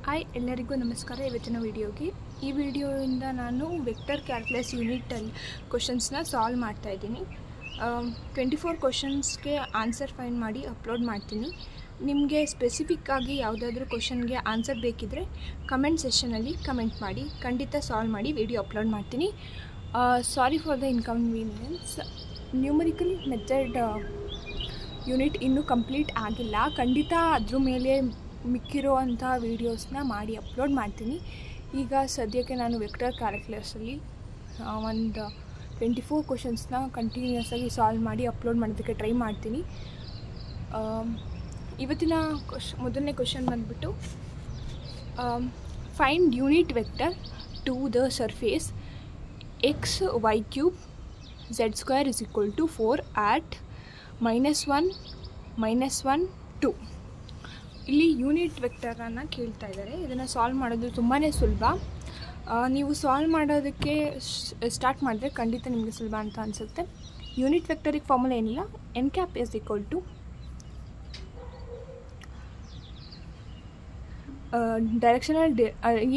Hi ಎಲ್ಲರಿಗೂ ನಮಸ್ಕಾರ. ಇವತ್ತಿನ ಈ ವಿಡಿಯೋಯಿಂದ ನಾನು ವೆಕ್ಟರ್ ಕ್ಯಾಲ್ಕುಲಸ್ ಯೂನಿಟಲ್ಲಿ ಕ್ವಶನ್ಸ್ನ ಸಾಲ್ವ್ ಮಾಡ್ತಾ ಇದ್ದೀನಿ. 24 ಕ್ವಶನ್ಸ್ಗೆ ಆನ್ಸರ್ ಫೈಂಡ್ ಮಾಡಿ ಅಪ್ಲೋಡ್ ಮಾಡ್ತೀನಿ. ನಿಮಗೆ ಸ್ಪೆಸಿಫಿಕ್ ಆಗಿ ಯಾವುದಾದ್ರೂ ಕ್ವಶನ್ಗೆ ಆನ್ಸರ್ ಬೇಕಿದ್ದರೆ ಕಮೆಂಟ್ ಸೆಷನಲ್ಲಿ ಕಮೆಂಟ್ ಮಾಡಿ, ಖಂಡಿತ ಸಾಲ್ವ್ ಮಾಡಿ ವಿಡಿಯೋ ಅಪ್ಲೋಡ್ ಮಾಡ್ತೀನಿ. Sorry for the inconvenience. Numerical method unit ಇನ್ನೂ ಕಂಪ್ಲೀಟ್ ಆಗಿಲ್ಲ. ಖಂಡಿತ ಅದ್ರ ಮೇಲೆ ಮಿಕ್ಕಿರೋ ಅಂಥ ವೀಡಿಯೋಸ್ನ ಮಾಡಿ ಅಪ್ಲೋಡ್ ಮಾಡ್ತೀನಿ. ಈಗ ಸದ್ಯಕ್ಕೆ ನಾನು ವೆಕ್ಟರ್ ಕ್ಯಾಲ್ಕುಲಸಲ್ಲಿ ಒಂದು 24 ಕ್ವಶನ್ಸ್ನ ಕಂಟಿನ್ಯೂಸ್ ಆಗಿ ಸಾಲ್ವ್ ಮಾಡಿ ಅಪ್ಲೋಡ್ ಮಾಡೋದಕ್ಕೆ ಟ್ರೈ ಮಾಡ್ತೀನಿ. ಇವತ್ತಿನ ಮೊದಲನೇ ಕ್ವಶನ್ ಬಂದುಬಿಟ್ಟು find unit vector to the surface x y cube z square is equal to 4 at -1, -1, 2. ಇಲ್ಲಿ ಯೂನಿಟ್ ವೆಕ್ಟರನ್ನು ಕೇಳ್ತಾ ಇದ್ದಾರೆ. ಇದನ್ನು ಸಾಲ್ವ್ ಮಾಡೋದು ತುಂಬಾ ಸುಲಭ. ನೀವು ಸಾಲ್ವ್ ಮಾಡೋದಕ್ಕೆ ಸ್ಟಾರ್ಟ್ ಮಾಡಿದ್ರೆ ಖಂಡಿತ ನಿಮಗೆ ಸುಲಭ ಅಂತ ಅನಿಸುತ್ತೆ. ಯೂನಿಟ್ ವೆಕ್ಟರಿಗೆ ಫಾರ್ಮುಲಾ ಏನಿಲ್ಲ, n cap is equal to directional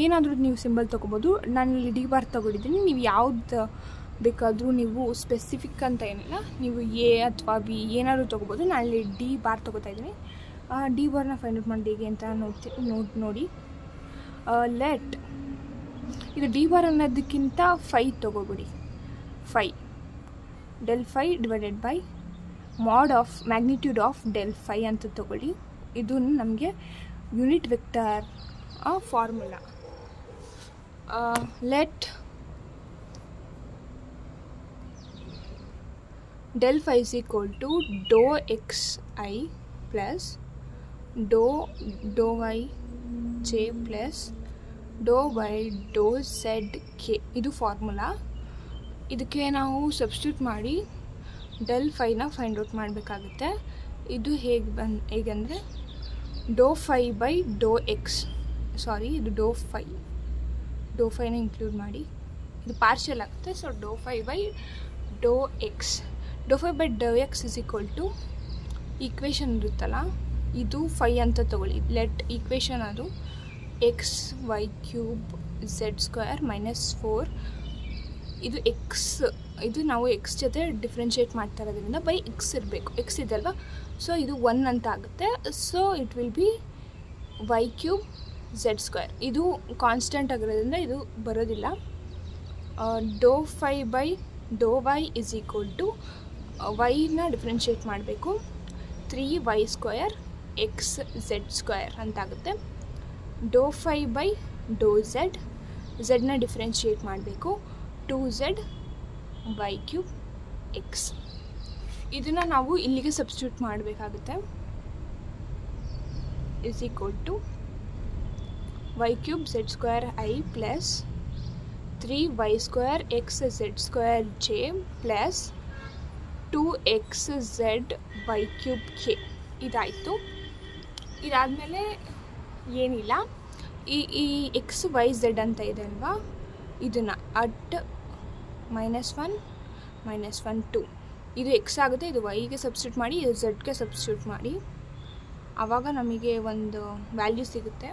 ಏನಾದರೂ ನೀವು ಸಿಂಬಲ್ ತೊಗೋಬೋದು. ನಾನಿಲ್ಲಿ ಡಿ ಬಾರ್ ತೊಗೊಂಡಿದ್ದೀನಿ. ನೀವು ಯಾವ್ದು ಬೇಕಾದರೂ ನೀವು ಸ್ಪೆಸಿಫಿಕ್ ಅಂತ ಏನಿಲ್ಲ, ನೀವು ಎ ಅಥವಾ ಬಿ ಏನಾದರೂ ತೊಗೋಬೋದು. ನಾನಿಲ್ಲಿ ಡಿ ಬಾರ್ ತೊಗೋತಾ ಇದ್ದೀನಿ. ಡಿ ಬಾರ್ನ ಫೈಂಡ್ ಔಟ್ ಮಾಡಿ ಹೇಗೆ ಅಂತ ನೋಡಿ. ಲೆಟ್ ಇದು ಡಿ ಬಾರ್ ಅನ್ನೋದಕ್ಕಿಂತ 5 ತೊಗೋಬಿಡಿ. 5 del phi ಡಿವೈಡೆಡ್ ಬೈ ಮಾಡ್ of magnitude of del phi ಅಂತ ತೊಗೊಳ್ಳಿ. ಇದು ನಮಗೆ unit vector formula. Let del phi is equal to dou xi plus dou y j plus dou y dou z k. ಇದು formula. ಇದಕ್ಕೆ ನಾವು substitute ಮಾಡಿ del phi find out ಮಾಡಬೇಕಾಗುತ್ತೆ. ಇದು ಹೇಗಂದರೆ dou phi by dou x, ಇದು dou phi include ಮಾಡಿ, ಇದು ಪಾರ್ಷಿಯಲ್ ಆಗುತ್ತೆ. So dou phi by dou x, dou phi by dou x is equal to equation ಇರುತ್ತಲ್ಲ, ಇದು 5 ಅಂತ ತೊಗೊಳ್ಳಿ. ಲೆಟ್ ಈಕ್ವೇಷನ್ ಅದು x y cube z square -4. ಇದು ಎಕ್ಸ್, ಇದು ನಾವು ಎಕ್ಸ್ ಜೊತೆ ಡಿಫ್ರೆನ್ಷಿಯೇಟ್ ಮಾಡ್ತಾ ಇರೋದ್ರಿಂದ ಬೈ ಎಕ್ಸ್ ಇರಬೇಕು. ಎಕ್ಸ್ ಇದಲ್ವಾ, ಸೊ ಇದು 1 ಅಂತ ಆಗುತ್ತೆ. So it will be y cube z square. ಇದು ಕಾನ್ಸ್ಟೆಂಟ್ ಆಗಿರೋದ್ರಿಂದ ಇದು ಬರೋದಿಲ್ಲ. dou phi by dou y is equal to ವೈನ ಡಿಫ್ರೆನ್ಷಿಯೇಟ್ ಮಾಡಬೇಕು, 3y square x z square ಅಂತಾಗುತ್ತೆ. dou phi by dou z, ಝೆಡ್ನ ಡಿಫ್ರೆನ್ಷಿಯೇಟ್ ಮಾಡಬೇಕು, 2z y ಕ್ಯೂಬ್ ಎಕ್ಸ್. ಇದನ್ನು ನಾವು ಇಲ್ಲಿಗೆ ಸಬ್ಸ್ಟಿಟ್ಯೂಟ್ ಮಾಡಬೇಕಾಗುತ್ತೆ. Is equal to y cube z square i plus 3y square x z square j plus 2xz y cube k. ಇದಾಯಿತು. ಇದಾದಮೇಲೆ ಏನಿಲ್ಲ, ಈ ಎಕ್ಸ್ ವೈ ಝೆಡ್ ಅಂತ ಇದೆ ಅಲ್ವಾ, ಇದನ್ನು ಅಟ್ -1, -1, 2 ಇದು ಎಕ್ಸ್ ಆಗುತ್ತೆ. ಇದು ವೈಗೆ ಸಬ್ಸ್ಟಿಟ್ಯೂಟ್ ಮಾಡಿ, ಇದು ಝೆಡ್ಗೆ ಸಬ್ಸ್ಟಿಟ್ಯೂಟ್ ಮಾಡಿ, ಆವಾಗ ನಮಗೆ ಒಂದು ವ್ಯಾಲ್ಯೂ ಸಿಗುತ್ತೆ.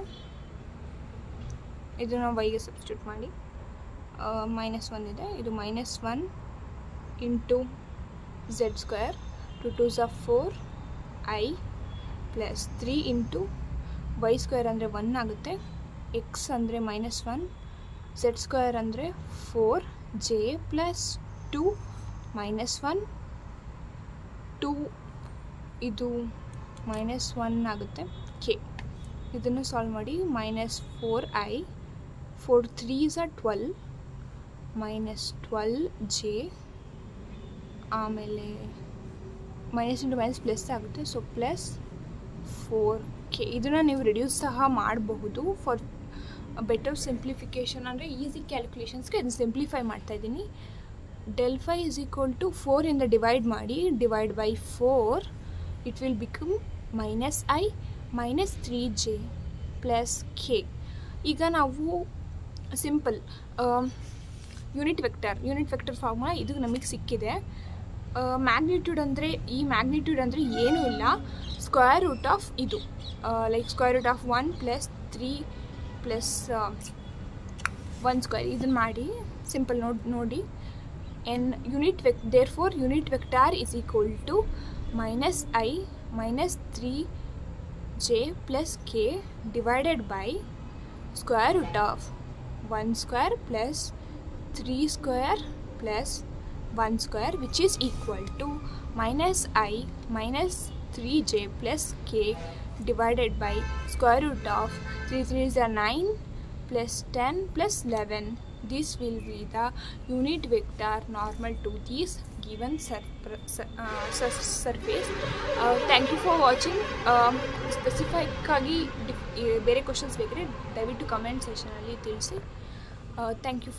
ಇದನ್ನು ವೈಗೆ ಸಬ್ಸ್ಟಿಟ್ಯೂಟ್ ಮಾಡಿ, -1 ಇದೆ, ಇದು -1 into z square, 2 2s are 4 i plus 3 into y square ಅಂದರೆ 1 ಆಗುತ್ತೆ, ಎಕ್ಸ್ ಅಂದರೆ -1, ಝೆಡ್ ಸ್ಕ್ವೇರ್ ಅಂದರೆ 4j ಪ್ಲಸ್ 2 -1 2 ಇದು -1 ಆಗುತ್ತೆ ಕೆ. ಇದನ್ನು ಸಾಲ್ವ್ ಮಾಡಿ, -4i 4 3s are 12 -12j ಆಮೇಲೆ ಮೈನಸ್ ಇಂಟು ಮೈನಸ್ ಪ್ಲಸ್ ಆಗುತ್ತೆ. So plus 4k. ಇದನ್ನು ನೀವು ರಿಡ್ಯೂಸ್ ಸಹ ಮಾಡಬಹುದು. ಫಾರ್ ಬೆಟರ್ ಸಿಂಪ್ಲಿಫಿಕೇಷನ್ ಅಂದರೆ ಈಸಿ ಕ್ಯಾಲ್ಕುಲೇಷನ್ಸ್ಗೆ ಇದನ್ನು ಸಿಂಪ್ಲಿಫೈ ಮಾಡ್ತಾಯಿದ್ದೀನಿ. del phi is equal to 4 ಇಂದ ಡಿವೈಡ್ ಮಾಡಿ, divide by 4 it will become -i -3j plus k. ಈಗ ನಾವು ಸಿಂಪಲ್ ಯೂನಿಟ್ ವೆಕ್ಟರ್ ಫಾರ್ಮುಲಾ ಇದು ನಮಗೆ ಸಿಕ್ಕಿದೆ. ಮ್ಯಾಗ್ನಿಟ್ಯೂಡ್ ಅಂದರೆ ಏನೂ ಇಲ್ಲ, ಸ್ಕ್ವೇರ್ ರೂಟ್ ಆಫ್ ಇದು like square root of 1 + 3 plus 1 square ಇದನ್ನು ಮಾಡಿ ಸಿಂಪಲ್ ನೋಡಿ therefore unit vector is equal to minus I minus 3j plus k divided by square root of 1 square plus 3 square plus 1 square, which is equal to minus I minus 3j plus k divided by square root of 3 3 is 9 plus 10 plus 11. This will be the unit vector normal to this given surface. Thank you for watching. Specific ಆಗಿ ಬೇರೆ questions ಬೇಕಿದ್ರೆ ದಯವಿಟ್ಟು comment ಸೆಕ್ಷನಲ್ಲಿ ತಿಳಿಸಿ. Thank you.